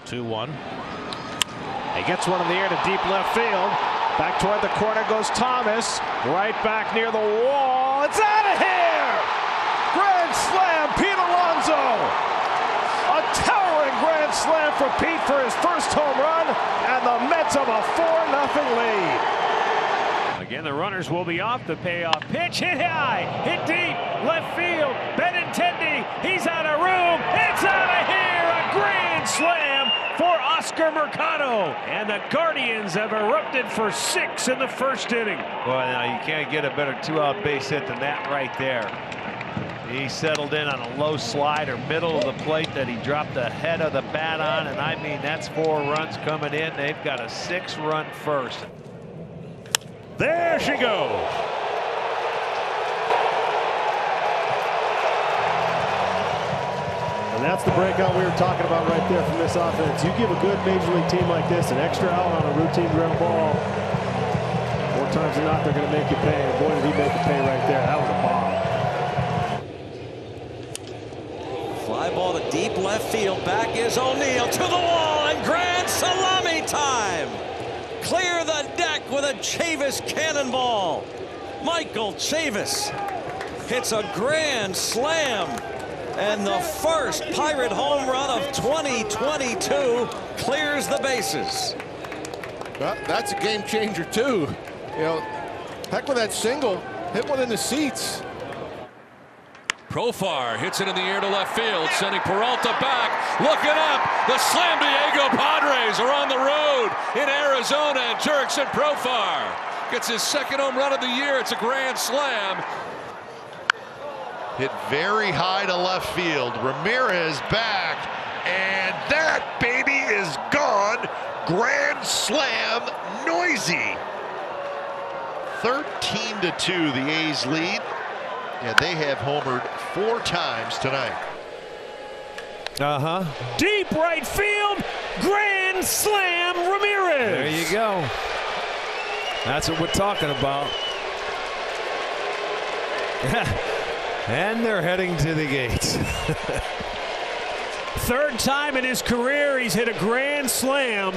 2-1. He gets one in the air to deep left field. Back toward the corner goes Thomas. Right back near the wall. It's out of here! Grand slam, Pete Alonso. A towering grand slam for Pete for his first home run, and the Mets have a 4-0 lead. Again, the runners will be off. The payoff pitch hit high, hit deep, left field. Benintendi, he's out of room. It's out of here. A grand slam for Oscar Mercado. And the Guardians have erupted for 6 in the first inning. Well, now you can't get a better 2-out base hit than that right there. He settled in on a low slider, middle of the plate that he dropped the head of the bat on, and I mean, that's 4 runs coming in. They've got a 6-run first. There she goes. And that's the breakout we were talking about right there from this offense. You give a good major league team like this an extra out on a routine ground ball, more times than not, they're going to make you pay. And boy, did he make you pay right there. That was a bomb. Fly ball to deep left field. Back is O'Neill to the wall, and grand salami time. Clear the deck with a Chavis cannonball. Michael Chavis hits a grand slam, and the first Pirate home run of 2022 clears the bases. Well, that's a game changer too. You know, heck with that single, hit one in the seats. Profar hits it in the air to left field, sending Peralta back. Looking up, the Slam Diego Padres are on the road in Arizona, and Jurickson Profar gets his second home run of the year. It's a grand slam. Hit very high to left field. Ramirez back, and that baby is gone. Grand slam, noisy. 13-2, the A's lead. Yeah, they have homered 4 times tonight. Deep right field, grand slam, Ramirez. There you go. That's what we're talking about. And they're heading to the gates. Third time in his career he's hit a grand slam.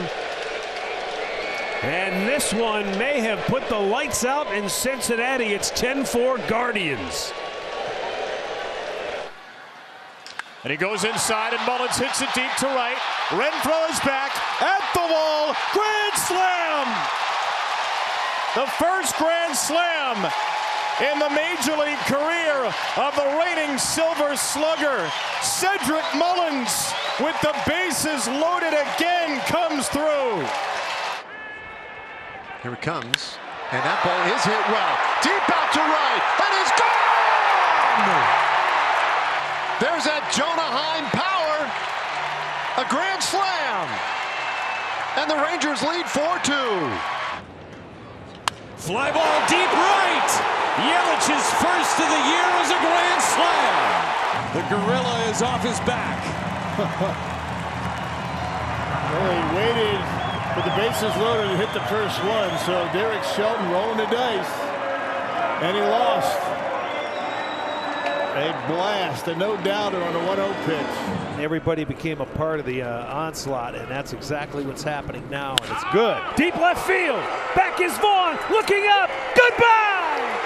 And this one may have put the lights out in Cincinnati. It's 10-4 Guardians. And he goes inside, and Mullins hits it deep to right. Renfroe is back at the wall. Grand slam! The first grand slam in the Major League career of the reigning Silver Slugger. Cedric Mullins, with the bases loaded again, comes through. Here it comes, and that ball is hit well. Deep out to right, and it's gone! There's that Jonah Heim power. A grand slam. And the Rangers lead 4-2. Fly ball deep right. Yelich's first of the year is a grand slam. The gorilla is off his back. Well, he waited for the bases loaded to hit the first one, so Derek Shelton rolling the dice, and he lost. A blast, a no-doubter on the 1-0 pitch. Everybody became a part of the onslaught, and that's exactly what's happening now, and it's good. Deep left field. Back is Vaughn. Looking up. Goodbye.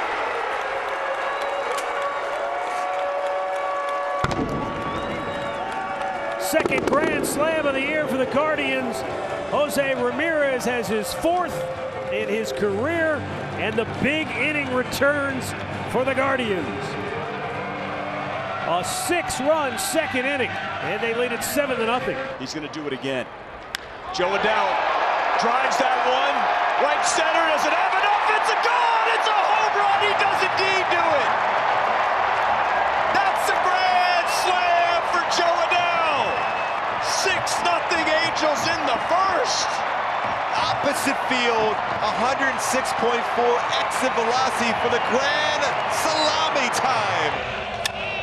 Second grand slam of the year for the Guardians. Jose Ramirez has his 4th in his career, and the big inning returns for the Guardians. A 6-run second inning, and they lead it 7-0. He's going to do it again. Joe Adele drives that one. Right center, doesn't have enough. It's a gone. It's a home run. He does indeed do it. That's a grand slam for Joe Adele. 6-0 Angels in the first. Opposite field, 106.4 exit velocity for the grand salami time.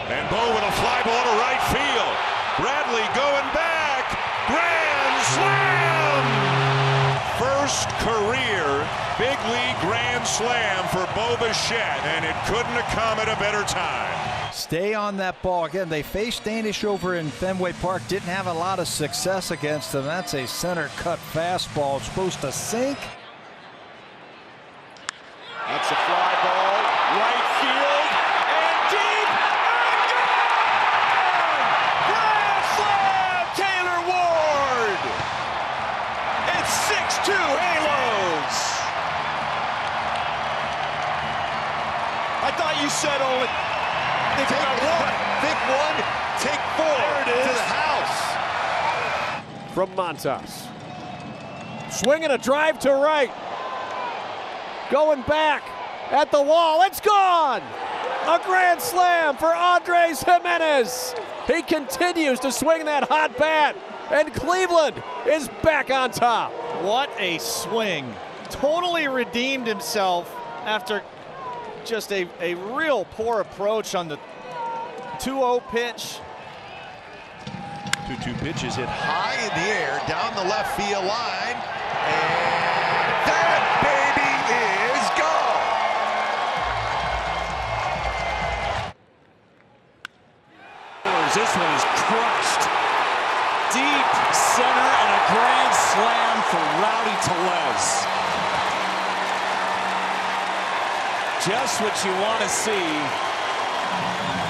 And Bo with a fly ball to right field. Bradley going back. Grand slam! First career big league grand slam for Bo Bichette, and it couldn't have come at a better time. Stay on that ball. Again, they faced Danish over in Fenway Park. Didn't have a lot of success against them. That's a center cut fastball. It's supposed to sink. That's a fly ball, right field, and deep, and gone! Grand slam, Taylor Ward! It's 6-2 Halos! I thought you said only... Think one, take four. There it is. To the house. From Montas. Swinging a drive to right. Going back at the wall. It's gone. A grand slam for Andres Jimenez. He continues to swing that hot bat. And Cleveland is back on top. What a swing. Totally redeemed himself after just a real poor approach on the 2-0 pitch. 2-2 pitch is hit high in the air down the left field line. And that baby is gone. This one is crushed. Deep center and a grand slam for Rowdy Tellez. Just what you want to see.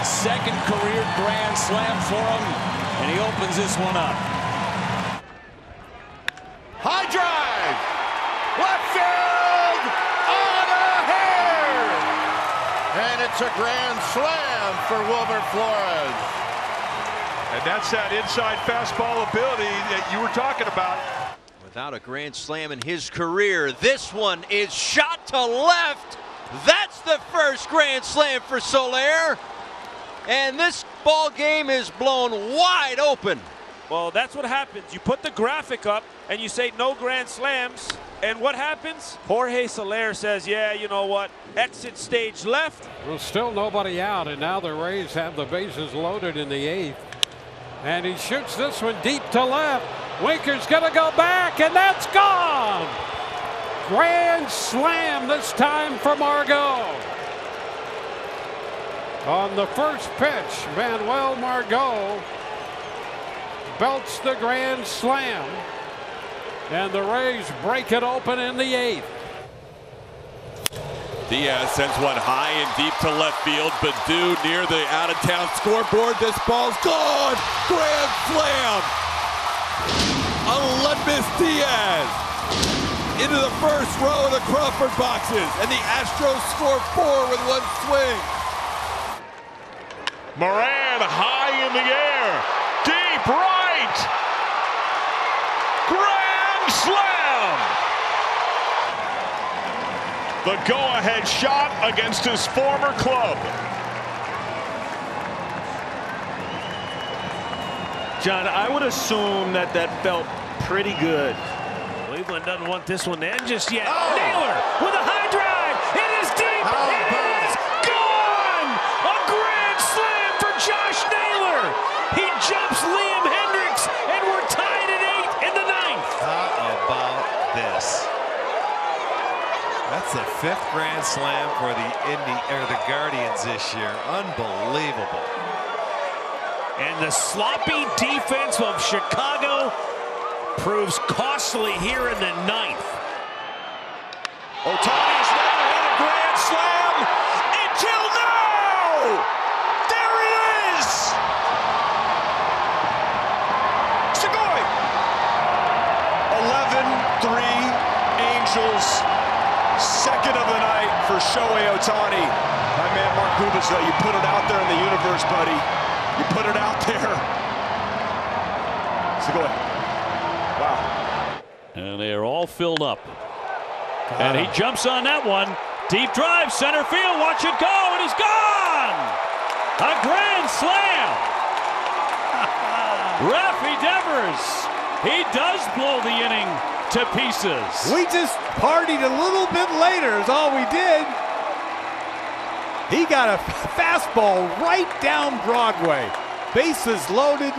Second career grand slam for him, and he opens this one up. High drive. Left field on a hair. And it's a grand slam for Wilmer Flores. And that's that inside fastball ability that you were talking about. Without a grand slam in his career, this one is shot to left. That's the first grand slam for Soler. And this ball game is blown wide open. Well, that's what happens. You put the graphic up and you say no grand slams. And what happens? Jorge Soler says, yeah, you know what? Exit stage left. Well, still nobody out, and now the Rays have the bases loaded in the 8th. And he shoots this one deep to left. Winker's going to go back, and that's gone. Grand slam this time for Margot. On the first pitch, Manuel Margot belts the grand slam, and the Rays break it open in the 8th. Diaz sends one high and deep to left field, but due near the out-of-town scoreboard, this ball's gone. Grand slam. Aledmys Diaz into the first row of the Crawford boxes, and the Astros score 4 with one swing. Moran high in the air, deep right, grand slam! The go-ahead shot against his former club. John, I would assume that felt pretty good. Cleveland doesn't want this one to end just yet. Oh. Naylor with a high drive. It is deep. It is gone. A grand slam for Josh Naylor. He jumps Liam Hendricks, and we're tied at 8 in the 9th. How about this? That's the 5th grand slam for the Guardians this year. Unbelievable. And the sloppy defense of Chicago proves costly here in the 9th. Ohtani's never hit a grand slam until now! There it is! Segoi! 11-3 Angels. Second of the night for Shohei Ohtani. My man Mark Gubas, though, you put it out there in the universe, buddy. You put it out there. Segoi. Wow. And they're all filled up. And he jumps on that one. Deep drive, center field. Watch it go. It is gone. A grand slam. Rafi Devers. He does blow the inning to pieces. We just partied a little bit later is all we did. He got a fastball right down Broadway. Bases loaded,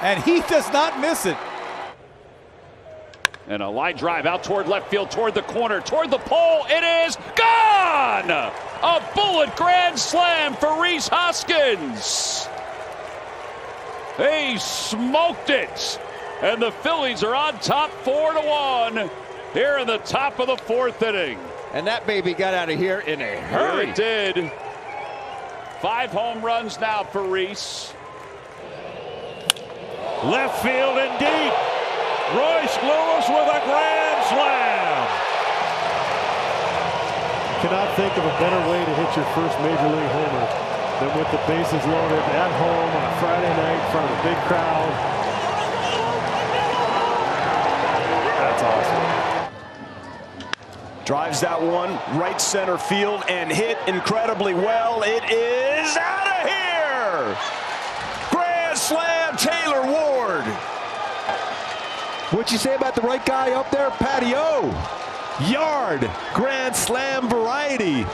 and he does not miss it. And a line drive out toward left field, toward the corner, toward the pole. It is gone! A bullet grand slam for Rhys Hoskins. He smoked it. And the Phillies are on top 4-1 here in the top of the 4th inning. And that baby got out of here in a hurry. It did. 5 home runs now for Rhys. Left field and deep. Royce Lewis with a grand slam. Cannot think of a better way to hit your first major league homer than with the bases loaded at home on a Friday night in front of a big crowd. That's awesome. Drives that one right center field and hit incredibly well. It is out of here. Grand slam, Taylor Ward. What'd you say about the right guy up there? Patio. Yard. Grand slam variety.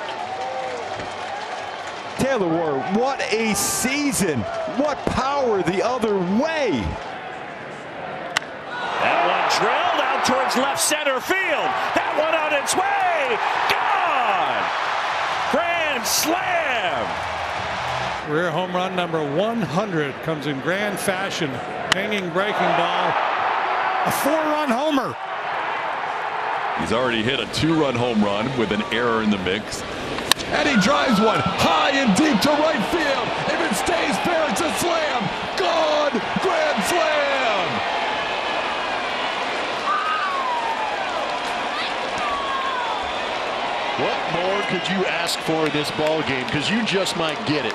Taylor Ward, what a season. What power the other way. That one drilled out towards left center field. That one on its way. Gone. Grand slam. Career home run number 100 comes in grand fashion. Hanging breaking ball. A 4-run homer. He's already hit a 2-run home run with an error in the mix. And he drives one high and deep to right field. If it stays fair, it's a slam. Gone. Grand slam. What more could you ask for in this ball game? Because you just might get it.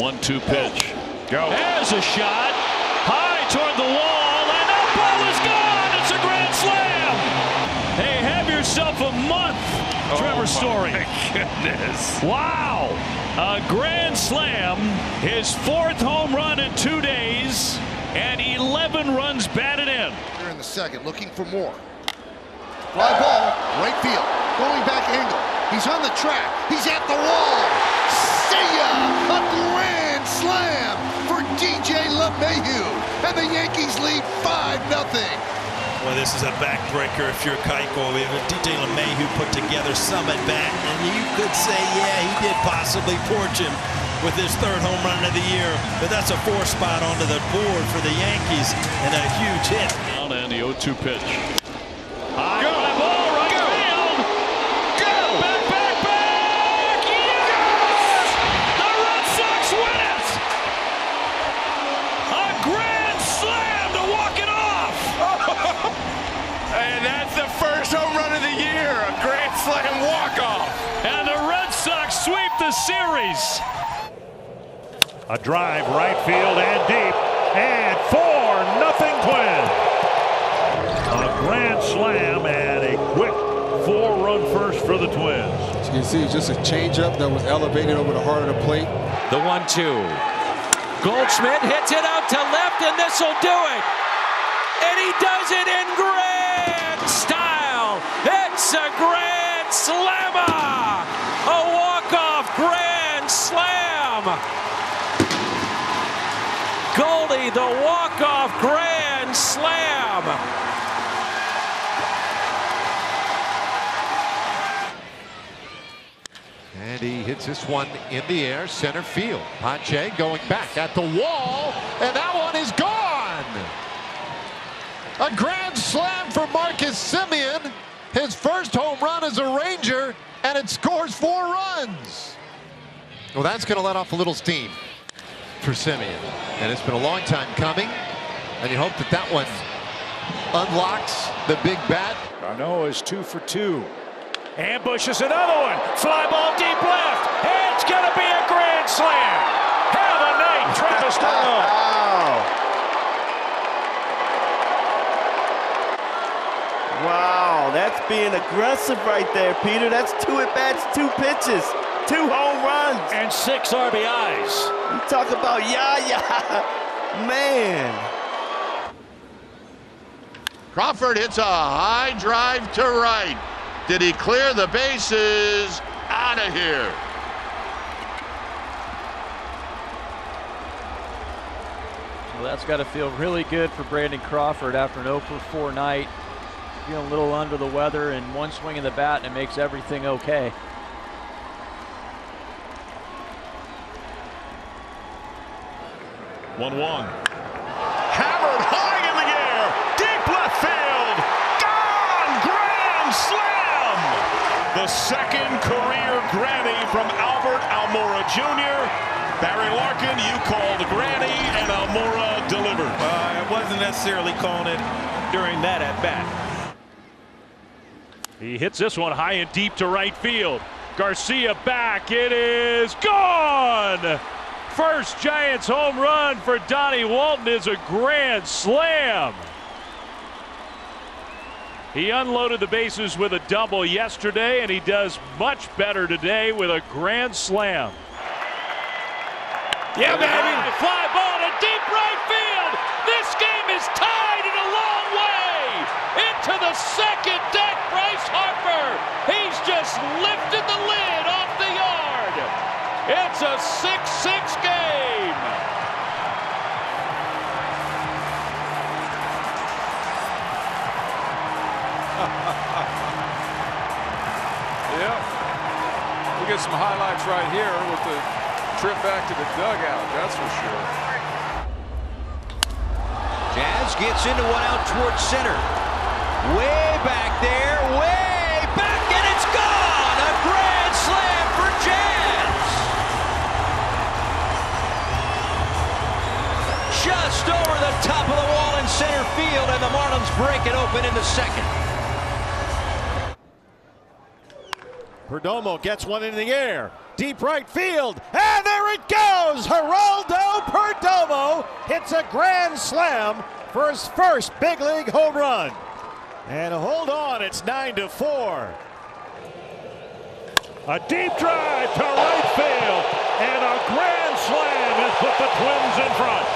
1-2 pitch. Go. There's a shot. High toward the wall. And that ball is gone. It's a grand slam. Hey, have yourself a month, Trevor Story. My goodness. Wow. A grand slam. His 4th home run in 2 days. And 11 runs batted in. Here in the second, looking for more. Fly ball, right field. Going back angle. He's on the track. He's at the wall. See ya! A grand slam for DJ LeMahieu. And the Yankees lead 5-0. Well, this is a backbreaker if you're Keiko. DJ LeMahieu put together some at bat, and you could say, yeah, he did possibly torch him with his 3rd home run of the year. But that's a 4 spot onto the board for the Yankees, and a huge hit. Down and the 0-2 pitch. High fly ball, right field. Go! Back! Yes! The Red Sox win it! A grand slam to walk it off! And that's the first home run of the year, a grand slam walk-off. And the Red Sox sweep the series. A drive right field and deep. And 4-0 Twins. A grand slam and a quick 4-run first for the Twins. As you can see, just a changeup that was elevated over the heart of the plate. The 1-2. Goldschmidt hits it out to left, and this will do it. And he does it in grand style. It's a grand slammer. A walk-off grand slam. Goldie, the walk-off grand slam. And he hits this one in the air, center field. Pache going back at the wall, and that one is gone. A grand slam for Marcus Semien. His first home run as a Ranger, and it scores 4 runs. Well, that's going to let off a little steam for Semien. And it's been a long time coming, and you hope that that one unlocks the big bat. Cano is 2 for 2. Ambushes another one. Fly ball deep left. It's going to be a grand slam. Have a night, Travis Cano. Wow, that's being aggressive right there, Peter. That's 2 at-bats, 2 pitches, 2 home runs. And 6 RBIs. You talk about man. Crawford hits a high drive to right. Did he clear the bases? Out of here. Well, that's got to feel really good for Brandon Crawford after an 0-for-4 night. feeling a little under the weather, and one swing of the bat and it makes everything okay. One. Hammered high in the air, deep left field, gone, grand slam! The second career granny from Albert Almora Jr. Barry Larkin, you called granny, and Almora delivered. I wasn't necessarily calling it during that at bat. He hits this one high and deep to right field. Garcia back, it is gone! First Giants home run for Donnie Walton is a grand slam. He unloaded the bases with a double yesterday, and he does much better today with a grand slam. Yeah, baby! Fly ball to deep right field. This game is tied in a long way. Into the second deck, Bryce Harper. He's just lifted the lid off the yard. It's a 6-6 game. Yeah. We'll get some highlights right here with the trip back to the dugout, that's for sure. Jazz gets into one out towards center. Way back there, way back, and it's gone! A grand slam for Jazz! Just over the top of the wall in center field, and the Marlins break it open in the second. Perdomo gets one in the air. Deep right field, and there it goes! Geraldo Perdomo hits a grand slam for his first big league home run. And hold on, it's 9-4. A deep drive to right field, and a grand slam has put the Twins in front.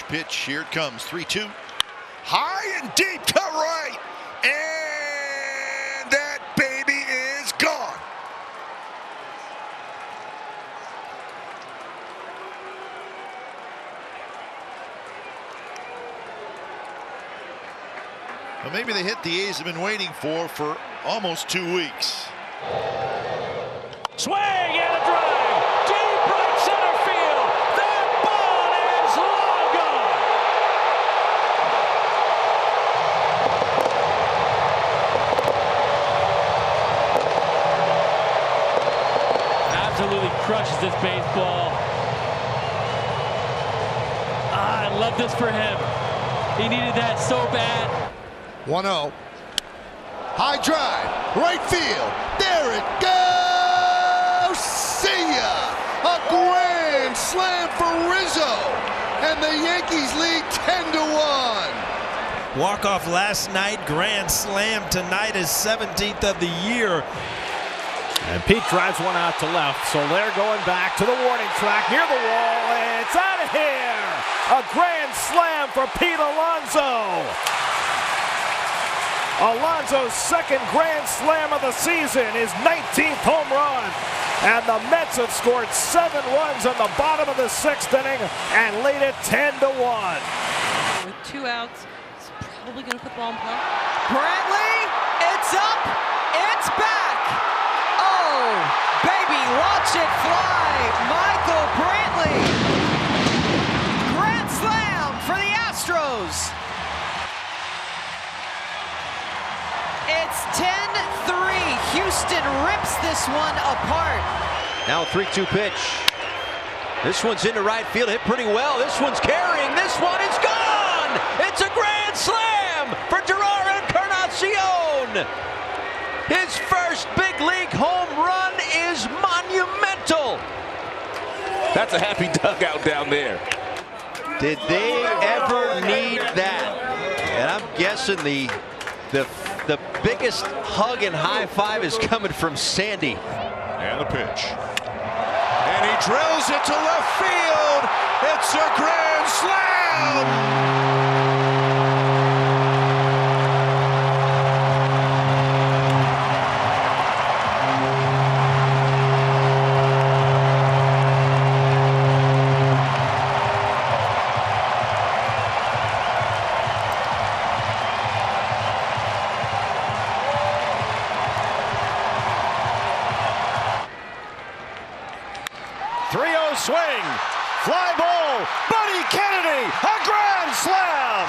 Pitch, here it comes, 3-2. High and deep to right, and that baby is gone. Well, maybe the hit the A's have been waiting for almost 2 weeks. Swing and a drive, deep right center field. That ball is long gone. Absolutely crushes this baseball. I love this for him. He needed that so bad. 1-0. High drive, right field. There it goes. See ya. A grand slam for Rizzo. And the Yankees lead 10-1. Walk-off last night, grand slam tonight, his 17th of the year. And Pete drives one out to left. Soler going back to the warning track near the wall, and it's out of here. A grand slam for Pete Alonso. Alonso's second grand slam of the season, his 19th home run. And the Mets have scored 7 runs on the bottom of the 6th inning and lead it 10-1. With 2 outs, he's probably going to put the ball in play. Brantley, it's up, it's back. Oh, baby, watch it fly. Michael Brantley. Grand slam for the Astros. It's 10-3. Houston rips this one apart. Now a 3-2 pitch. This one's into right field, hit pretty well. This one's carrying. This one is gone. It's a grand slam for Gerard Encarnacion. His first big league home run is monumental. That's a happy dugout down there. Did they ever need that? And I'm guessing the biggest hug and high five is coming from Sandy. And the pitch. And he drills it to left field. It's a grand slam. swing. Fly ball. Buddy Kennedy. A grand slam.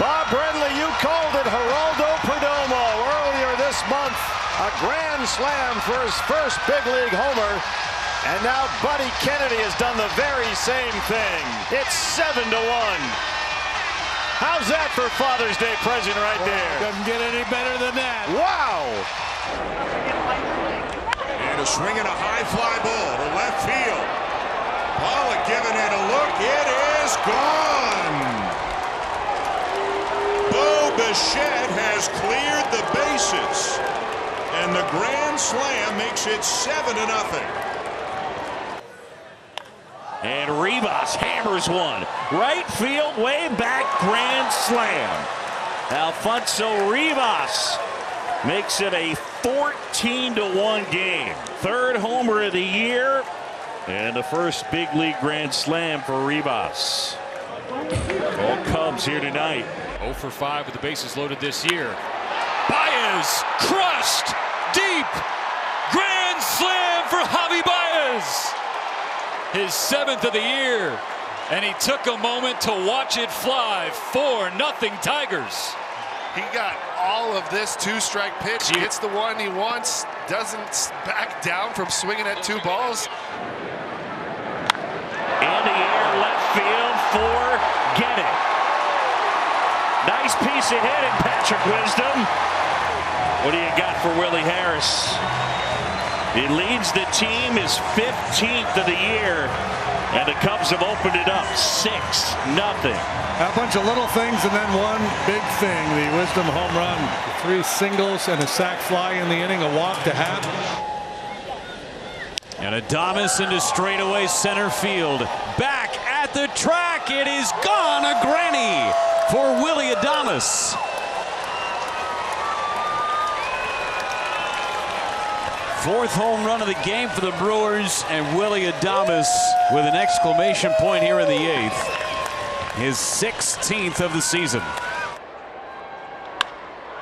Bob Brenly, you called it Geraldo Perdomo earlier this month. A grand slam for his first big league homer. And now Buddy Kennedy has done the very same thing. It's 7-1. How's that for Father's Day present right there? Doesn't get any better than that. Wow. And a swing and a high fly ball to left field. Pollock giving it a look. It is gone. Bo Bichette has cleared the bases. And the grand slam makes it 7-0. And Rivas hammers one. Right field, way back, grand slam. Alfonso Rivas makes it a 14-1 game. Third homer of the year and the first big league grand slam for Rivas. All Cubs here tonight. 0 for 5 with the bases loaded this year. Baez crushed deep. Grand slam for Javi Baez. His 7th of the year, and he took a moment to watch it fly. 4-0 Tigers. He got all of this two-strike pitch. He hits the one he wants, doesn't back down from swinging at 2 balls. In the air, left field for Getty. Nice piece of hitting, Patrick Wisdom. What do you got for Willie Harris? He leads the team, his 15th of the year, and the Cubs have opened it up 6-0. A bunch of little things and then one big thing, the Wisdom home run. 3 singles and a sac fly in the inning, a walk to half. And Adames into straightaway center field. Back at the track, it is gone. A granny for Willie Adames. Fourth home run of the game for the Brewers, and Willie Adames with an exclamation point here in the 8th. His 16th of the season.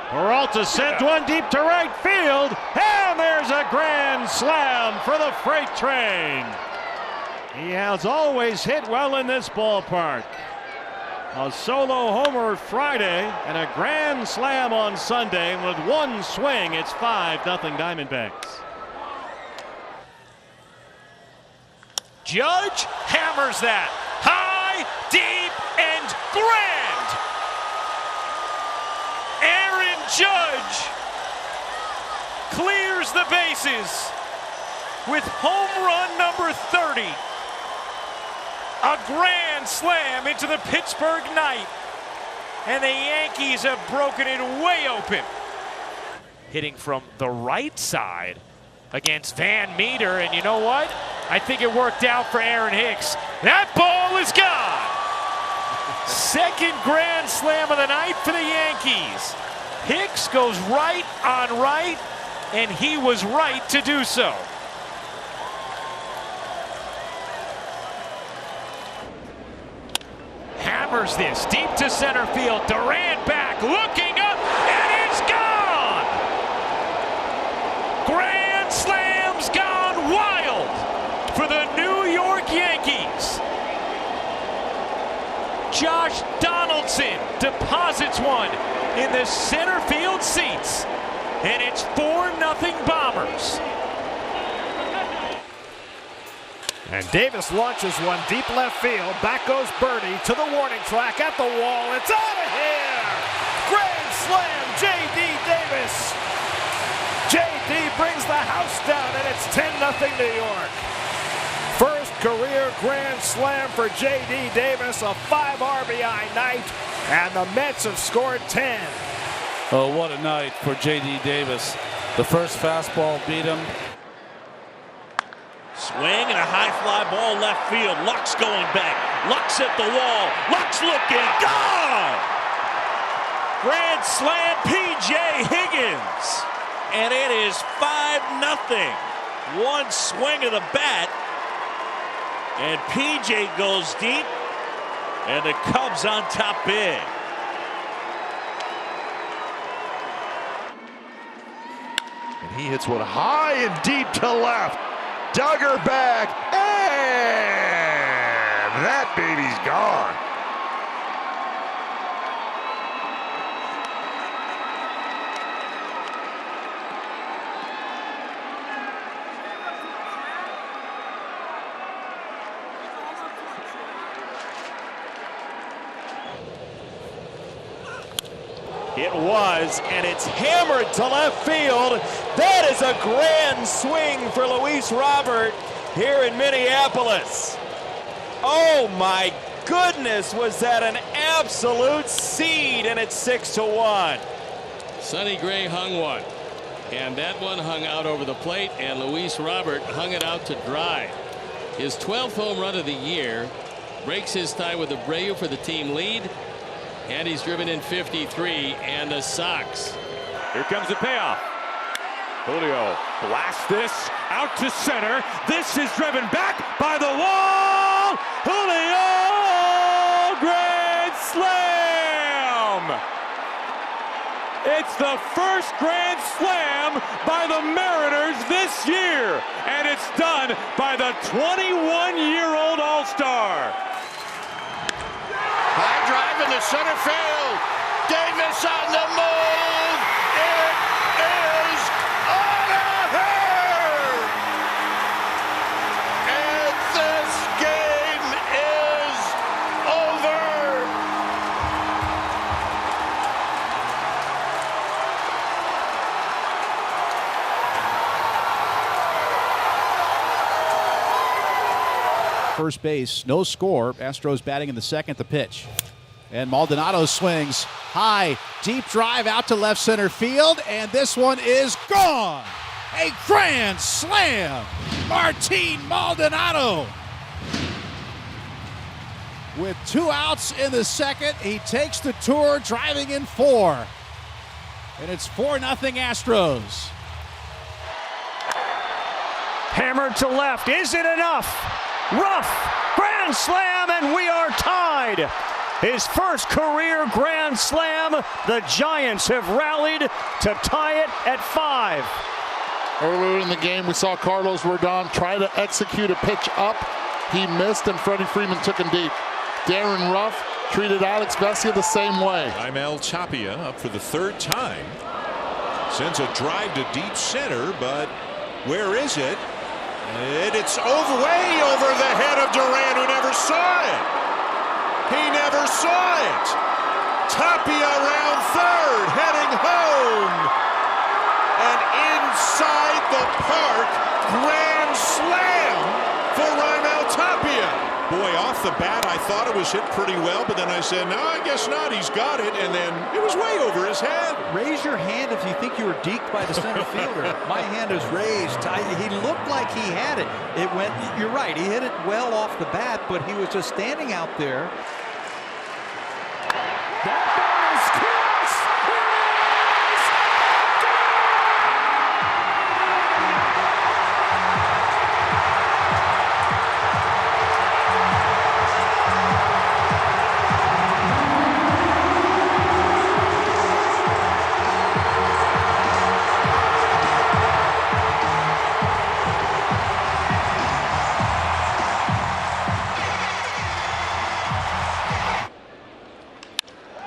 Peralta sent one deep to right field, and there's a grand slam for the freight train. He has always hit well in this ballpark. A solo homer Friday and a grand slam on Sunday. With one swing, it's 5-0 Diamondbacks. Judge hammers that high, deep, and grand. Aaron Judge clears the bases with home run number 30. A grand slam into the Pittsburgh night, and the Yankees have broken it way open. Hitting from the right side against Van Meter, and you know what? I think it worked out for Aaron Hicks. That ball is gone. Second grand slam of the night for the Yankees. Hicks goes right on right, and he was right to do so. Hammers this deep to center field. Durant back, looking up, and it's gone. Grand slam's gone wild for the New York Yankees. Josh Donaldson deposits one in the center field seats, and it's 4-0 Bombers. And Davis launches one deep left field. Back goes Birdie to the warning track at the wall. It's out of here! Grand slam, J.D. Davis. J.D. brings the house down, and it's 10-0 New York. First career grand slam for J.D. Davis, a 5 RBI night, and the Mets have scored 10. Oh, what a night for J.D. Davis. The first fastball beat him. Swing and a high fly ball left field. Luck's going back. Luck's at the wall. Luck's looking. Gone! Grand slam, P.J. Higgins. And it is 5-0. One swing of the bat. And P.J. goes deep. And the Cubs on top big. And he hits one high and deep to left. Duggar back, and That baby's gone. It was, and it's hammered to left field. That is a grand swing for Luis Robert here in Minneapolis. Oh my goodness, was that an absolute seed, and it's 6-1. Sonny Gray hung one, and that one hung out over the plate, and Luis Robert hung it out to dry. His 12th home run of the year, breaks his tie with Abreu for the team lead, and he's driven in 53, and the Sox. Here comes the payoff. Julio blasts this out to center. This is driven back by the wall. Julio, grand slam. It's the first grand slam by the Mariners this year, and it's done by the 21-year-old All-Star. High drive into center field. Davis on the move. It is out of here. And this game is over. First base, no score. Astros batting in the second, the pitch. And Maldonado swings high, deep drive out to left center field, and this one is gone. A grand slam. Martin Maldonado. With 2 outs in the second, he takes the tour, driving in 4. And it's 4-0 Astros. Hammered to left. Is it enough? Ruff, grand slam, and we are tied. His first career grand slam. The Giants have rallied to tie it at 5. Earlier in the game, we saw Carlos Rodon try to execute a pitch up. He missed, and Freddie Freeman took him deep. Darren Ruff treated Alex Vesia the same way. Imel Tapia up for the 3rd time. Sends a drive to deep center, but where is it? It's way over the head of Duran, who never saw it. He never saw it. Tapia around third, heading home. And inside the park, grand slam for Imel Tapia. Boy, off the bat, I thought it was hit pretty well, but then I said, no, I guess not. He's got it, and then it was way over his head. Raise your hand if you think you were deked by the center fielder. My hand is raised. He looked like he had it. It went, you're right, he hit it well off the bat, but he was just standing out there. That ball is close.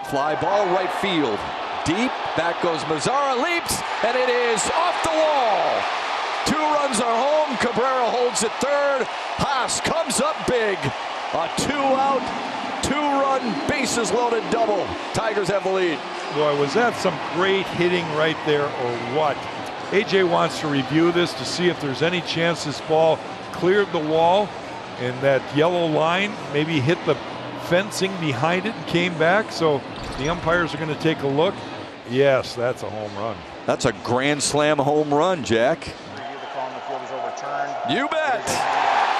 Fly ball right field. Deep. Back goes Mazzara. Leaps. And it is off the wall. 2 runs are home. Cabrera holds it third. Haas comes up big. A 2-out, 2-run, bases loaded double. Tigers have the lead. Boy, was that some great hitting right there or what? AJ wants to review this to see if there's any chance this ball cleared the wall and that yellow line maybe hit the fencing behind it and came back. So the umpires are going to take a look. Yes, that's a home run. That's a grand slam home run, Jack. You bet.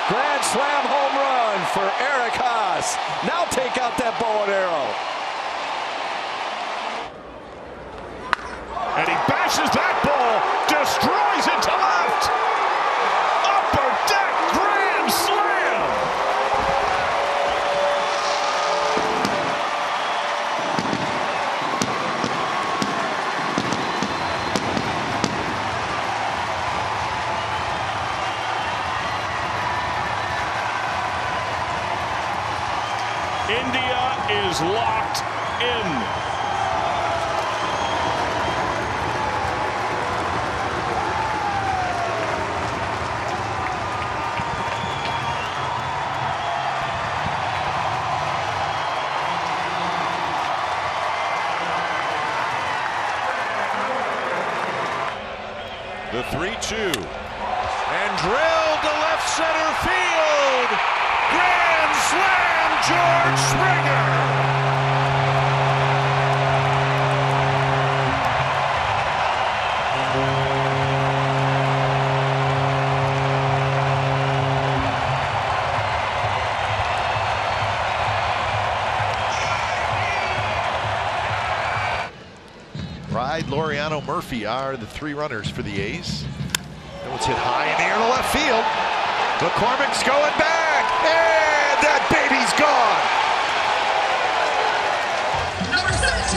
Grand slam home run for Eric Haas. Now take out that bow and arrow. And he bashes that ball, destroys it to left. Upper deck grand slam. is locked in. The 3-2. And drilled to left center field. Grand slam, George Springer. Pride, Laureano, Murphy are the three runners for the A's. That one's hit high in the air to left field. McCormick's going back, and that baby's gone.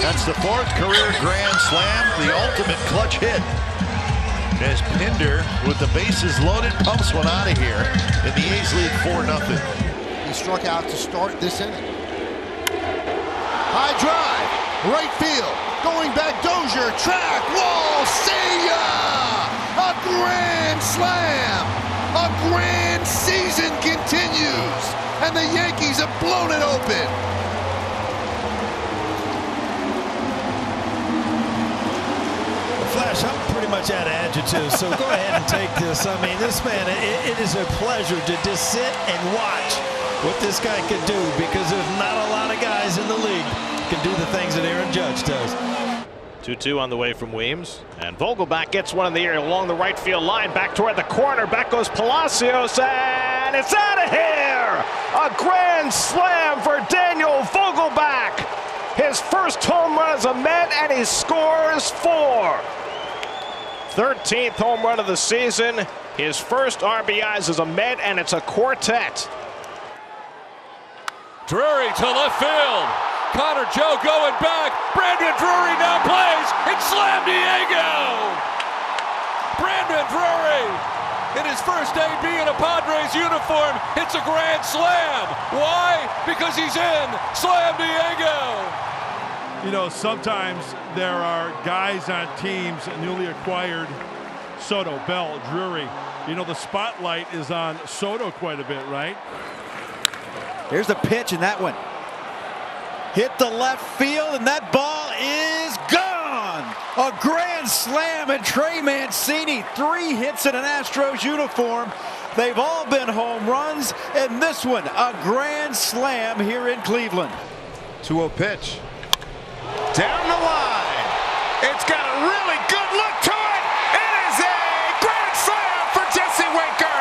That's the fourth career grand slam, the ultimate clutch hit. As Pinder, with the bases loaded, pumps one out of here, and the A's lead 4-0. He struck out to start this inning. High drive, right field, going back, Dozier, track, wall, see ya! A grand slam! A grand season continues, and the Yankees have blown it open. Flash, I'm pretty much out of adjectives, so go ahead and take this. I mean, this man, it is a pleasure to just sit and watch what this guy can do, because there's not a lot of guys in the league can do the things that Aaron Judge does. 2-2 on the way from Weems, and Vogelback gets one in the air along the right field line, back toward the corner. Back goes Palacios, and it's out of here! A grand slam for Daniel Vogelback. His first home run as a Met, and he scores 4. 13th home run of the season. His first RBIs as a Met, and it's a quartet. Drury to left field. Connor Joe going back. Brandon Drury now plays. It's Slam Diego. Brandon Drury, in his first debut in a Padres uniform, hits a grand slam. Why? Because he's in Slam Diego. You know, sometimes there are guys on teams, newly acquired, Soto, Bell, Drury. You know, the spotlight is on Soto quite a bit, right? Here's the pitch, and that one hit the left field, and that ball is gone. A grand slam, and Trey Mancini, 3 hits in an Astros uniform. They've all been home runs, and this one, a grand slam here in Cleveland. 2-0 pitch. Down the line. It's got a really good look to it. It is a grand slam for Jesse Winker.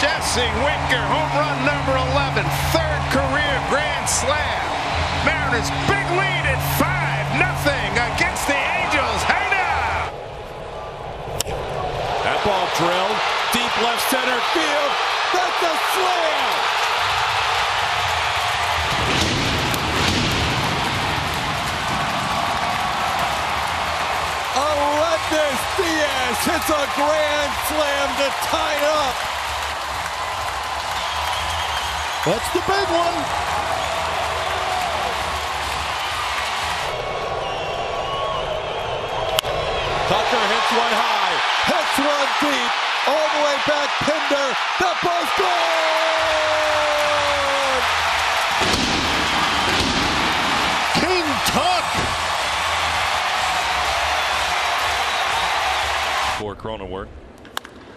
Jesse Winker, home run number 11, 3rd career grand slam. Mariners big lead at 5-0 against the Angels. Hey now! That ball drilled deep left center field. That's a slam! Aledmys Diaz hits a grand slam to tie it up. That's the big one. Tucker hits one high, hits one deep, all the way back. Pinder, that ball's gone! King Tuck. For Cronenworth.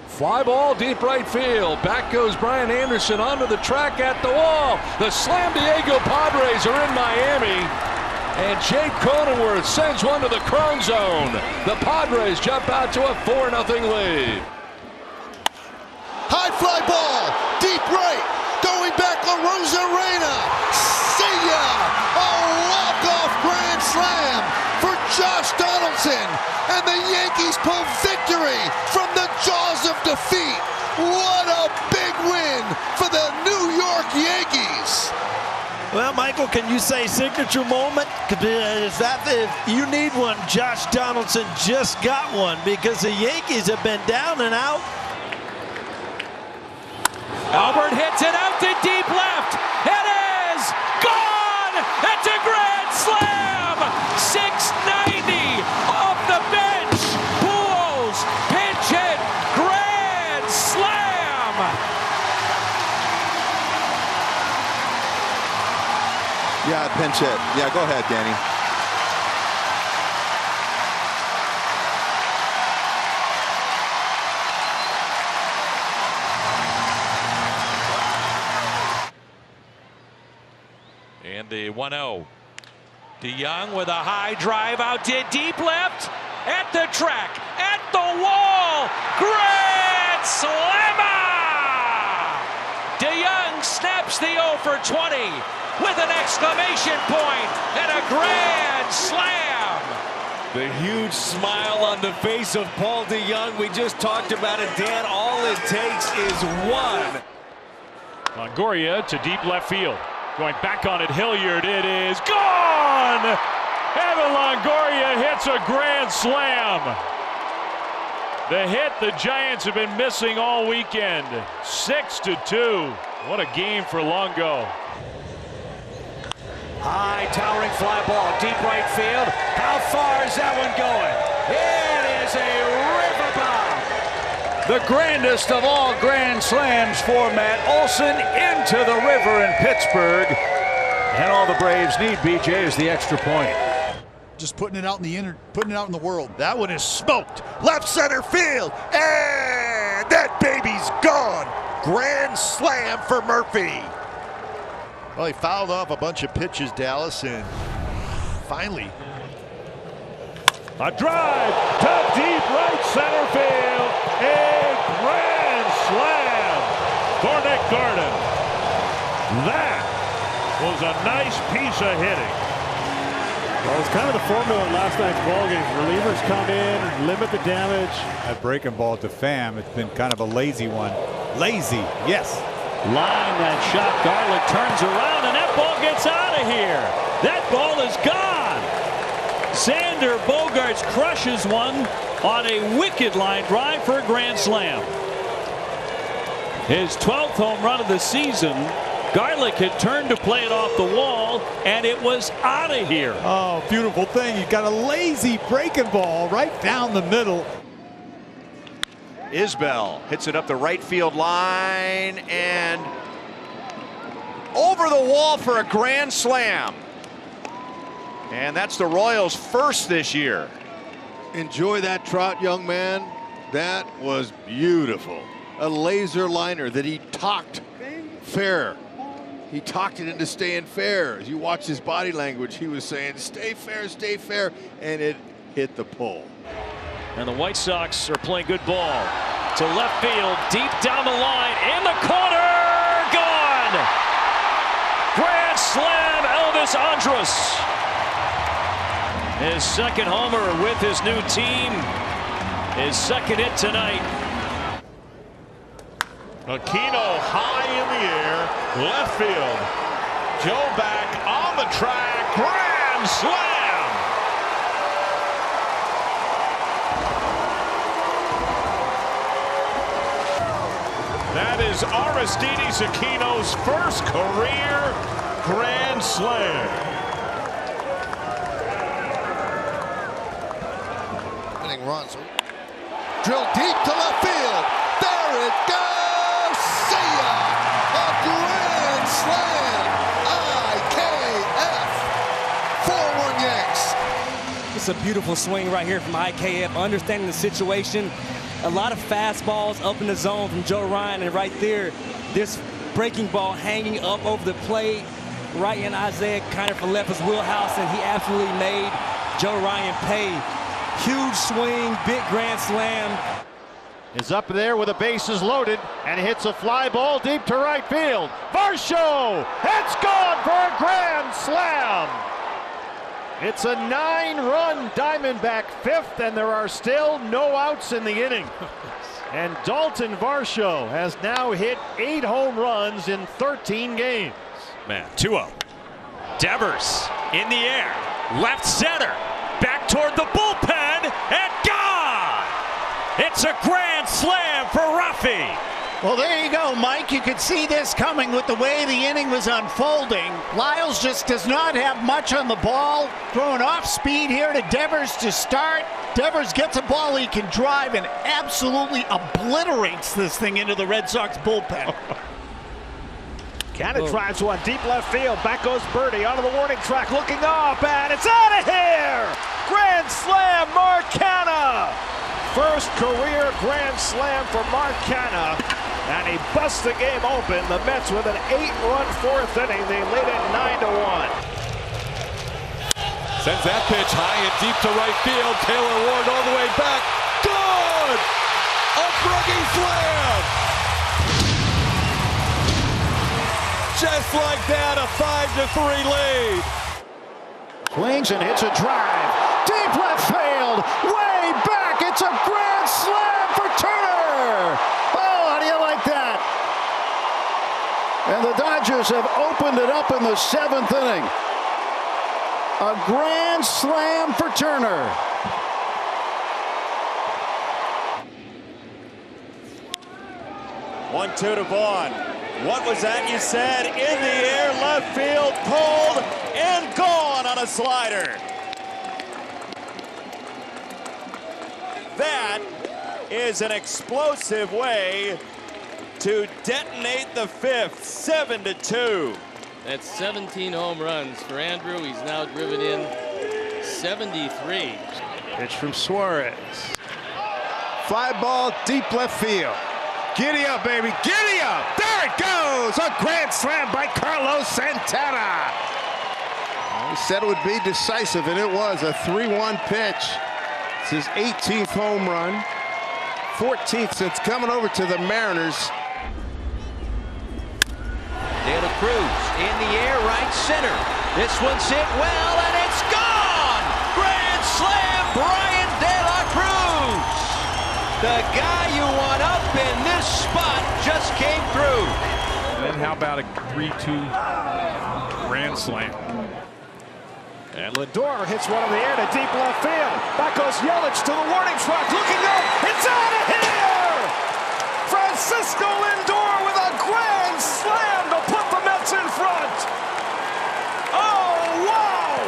Fly ball deep right field. Back goes Brian Anderson onto the track at the wall. The Slam Diego Padres are in Miami. And Jake Cronenworth sends one to the Crone zone. The Padres jump out to a 4-0 lead. High fly ball, deep right, going back La Rosarena. See ya! A walk-off grand slam for Josh Donaldson. And the Yankees pull victory from the jaws of defeat. What a big win for the New York Yankees. Well, Michael, can you say signature moment? Is that if you need one? Josh Donaldson just got one because the Yankees have been down and out. Albert hits it out to deep left. It is gone. It's a grand slam. 690 off the bench. Pujols pinch hit. Grand slam. Yeah, pinch hit. Yeah, go ahead, Danny. And the 1-0. DeYoung with a high drive out to deep left. At the track. At the wall. Grand slammer! DeYoung snaps the 0 for 20 with an exclamation point and a grand slam. The huge smile on the face of Paul DeYoung. We just talked about it, Dan. All it takes is one. Longoria to deep left field. Going back on it, Hilliard. It is gone! Evan Longoria hits a grand slam. The hit the Giants have been missing all weekend. 6-2. What a game for Longo. High towering fly ball, deep right field. How far is that one going? It is a river bomb. The grandest of all grand slams for Matt Olson into the river in Pittsburgh. And all the Braves need, BJ, is the extra point. Just putting it out in the world. That one is smoked. Left center field. And that baby's gone. Grand slam for Murphy. Well, he fouled off a bunch of pitches, Dallas, and finally. A drive to deep right center field. A grand slam for Nick Gordon. That was a nice piece of hitting. Well, it's kind of the formula in last night's ball game. Relievers come in, limit the damage. That breaking ball to Pham, it's been kind of a lazy one. Lazy, yes. Line that shot. Garlick turns around, and that ball gets out of here. That ball is gone. Xander Bogaerts crushes one on a wicked line drive for a grand slam. His 12th home run of the season. Garlick had turned to play it off the wall, and it was out of here. Oh, beautiful thing. You got a lazy breaking ball right down the middle. Isbell hits it up the right field line and over the wall for a grand slam. And that's the Royals' first this year. Enjoy that trot, young man. That was beautiful. A laser liner that he talked fair. He talked it into staying fair. As you watch his body language, he was saying, stay fair, and it hit the pole. And the White Sox are playing good ball. To left field, deep down the line, in the corner, gone! Grand slam, Elvis Andrus. His second homer with his new team. His second hit tonight. Aquino high in the air, left field. Joe back on the track, grand slam! That is Aristides Aquino's first career grand slam. Winning runs. Drill deep to left field. There it goes. See ya. A grand slam. IKF. 4-1 Yanks. It's a beautiful swing right here from IKF. Understanding the situation. A lot of fastballs up in the zone from Joe Ryan, and right there, this breaking ball hanging up over the plate, right in Isaiah Kiner left his wheelhouse, and he absolutely made Joe Ryan pay. Huge swing, big grand slam. Is up there with the bases loaded and hits a fly ball deep to right field. Varsho, it's gone for a grand slam. It's a 9-run Diamondback fifth, and there are still no outs in the inning. And Dalton Varsho has now hit 8 home runs in 13 games. Man, 2-0. Devers in the air, left center, back toward the bullpen, and gone! It's a grand slam for Ruffy. Well, there you go, Mike. You could see this coming with the way the inning was unfolding. Lyles just does not have much on the ball. Throwing off speed here to Devers to start. Devers gets a ball he can drive and absolutely obliterates this thing into the Red Sox bullpen. Cannon drives one deep left field. Back goes Birdie onto the warning track, looking up, and it's out of here! Grand slam, Mark Canha! First career grand slam for Mark Canha, and he busts the game open. The Mets with an 8-run fourth inning. They lead it 9-1. Sends that pitch high and deep to right field. Taylor Ward all the way back. Good! A breaking slam! Just like that, a 5-3 lead. Swings and hits a drive. Deep left field. Way back. It's a grand slam for Turner. Oh, how do you like that? And the Dodgers have opened it up in the 7th inning. A grand slam for Turner. One-two to Vaughn. What was that you said? In the air, left field, pulled, and gone on a slider. That is an explosive way to detonate the 5th, 7-2. That's 17 home runs for Andrew. He's now driven in 73. Pitch from Suarez. Fly ball deep left field. Giddy up, baby. Giddy up. There it goes. A grand slam by Carlos Santana. He said it would be decisive, and it was a 3-1 pitch. It's his 18th home run, 14th since coming over to the Mariners. De La Cruz in the air, right center. This one's hit well, and it's gone! Grand slam, Brian De La Cruz! The guy you want up in this spot just came through. And how about a 3-2 grand slam? And Lindor hits one in the air to deep left field. Back goes Yelich to the warning track, looking up. It's out of here! Francisco Lindor with a grand slam to put the Mets in front. Oh, wow!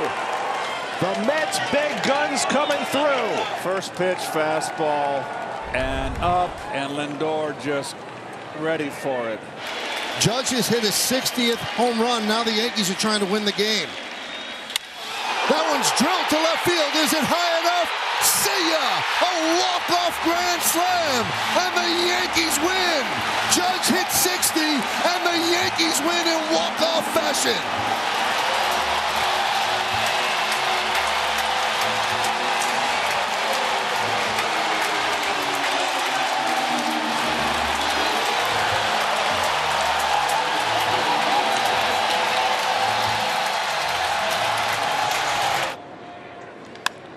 The Mets' big guns coming through. First pitch, fastball, and up, and Lindor just ready for it. Judge has hit his 60th home run. Now the Yankees are trying to win the game. That one's drilled to left field. Is it high enough? See ya! A walk-off grand slam, and the Yankees win. Judge hit 60, and the Yankees win in walk-off fashion.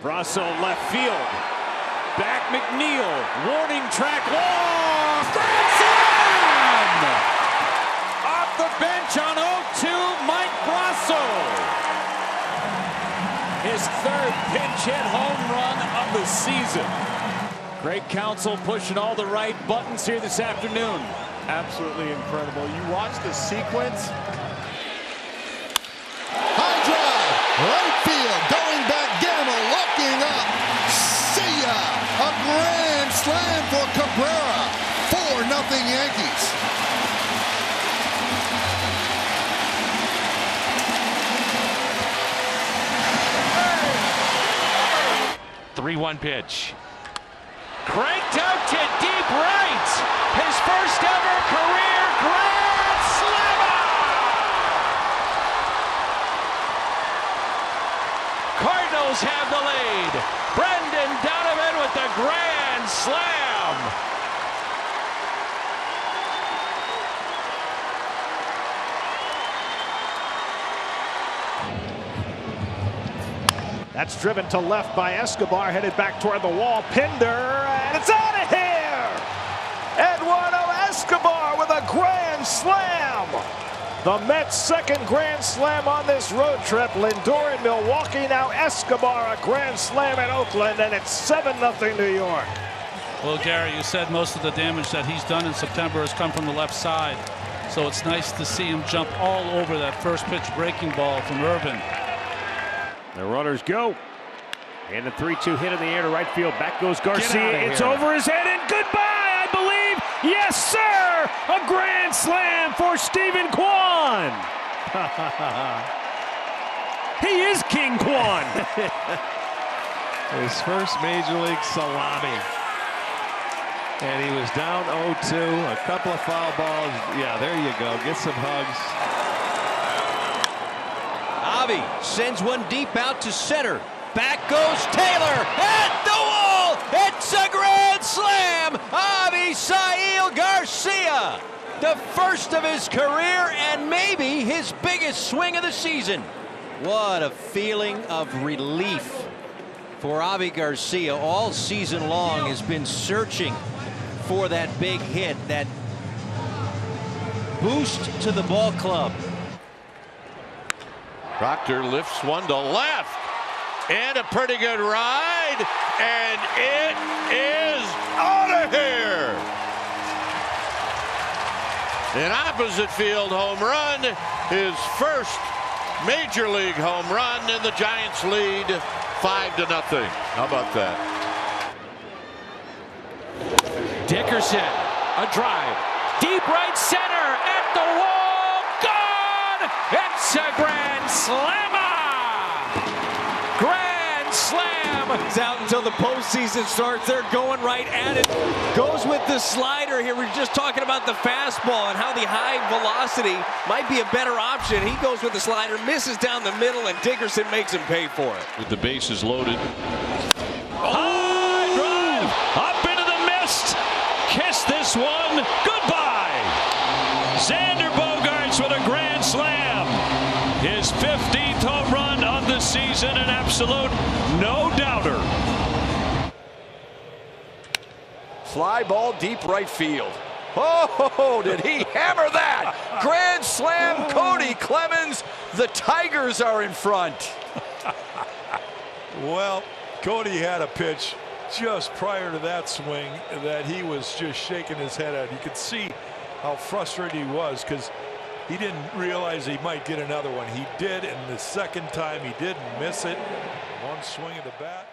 Brasso left field. Back McNeil. Warning track. Long. Grand slam! Off the bench on 0-2, Mike Brasso. His 3rd pinch hit home run of the season. Great Counsell pushing all the right buttons here this afternoon. Absolutely incredible. You watch the sequence. High drive, right field, going back, Gamble looking up. See ya! A grand slam for Cabrera. 4-0 Yankees. Hey. 3-1 pitch. Cranked out to deep right. His first ever career grand slammer. Cardinals have the lead. Brendan Donovan with the grand slam. That's driven to left by Escobar, headed back toward the wall. Pinder, and it's out of here! Eduardo Escobar with a grand slam! The Mets' second grand slam on this road trip. Lindor in Milwaukee, now Escobar a grand slam in Oakland, and it's 7-0 New York. Well, Gary, you said most of the damage that he's done in September has come from the left side. So it's nice to see him jump all over that first pitch breaking ball from Irvin. The runners go. And the 3-2 hit in the air to right field. Back goes Garcia. It's over his head and goodbye, I believe. Yes, sir! A grand slam for Stephen Kwan. He is King Kwan. His first major league salami. And he was down 0-2, a couple of foul balls. Yeah, there you go. Get some hugs. Avi sends one deep out to center. Back goes Taylor at the wall. It's a grand slam. Avisail Garcia, the first of his career and maybe his biggest swing of the season. What a feeling of relief for Avi Garcia. All season long has been searching for that big hit, that boost to the ball club. Proctor lifts one to left. And a pretty good ride. And it is out of here. An opposite field home run. His first major league home run, and the Giants lead 5-0. How about that? Dickerson, a drive, deep right center, at the wall, gone! It's a grand slammer! Grand slam! It's out until the postseason starts. They're going right at it. Goes with the slider here. We're just talking about the fastball and how the high velocity might be a better option. He goes with the slider, misses down the middle, and Dickerson makes him pay for it. With the bases loaded. High drive! Up into the mist! Kiss this one goodbye. Xander Bogaerts with a grand slam. His 15th home run of the season, an absolute no-doubter. Fly ball deep right field. Oh, did he hammer that? Grand slam, Cody Clemens. The Tigers are in front. Well, Cody had a pitch just prior to that swing that he was just shaking his head at. You could see how frustrated he was because he didn't realize he might get another one. He did, and the second time he didn't miss it. One swing of the bat.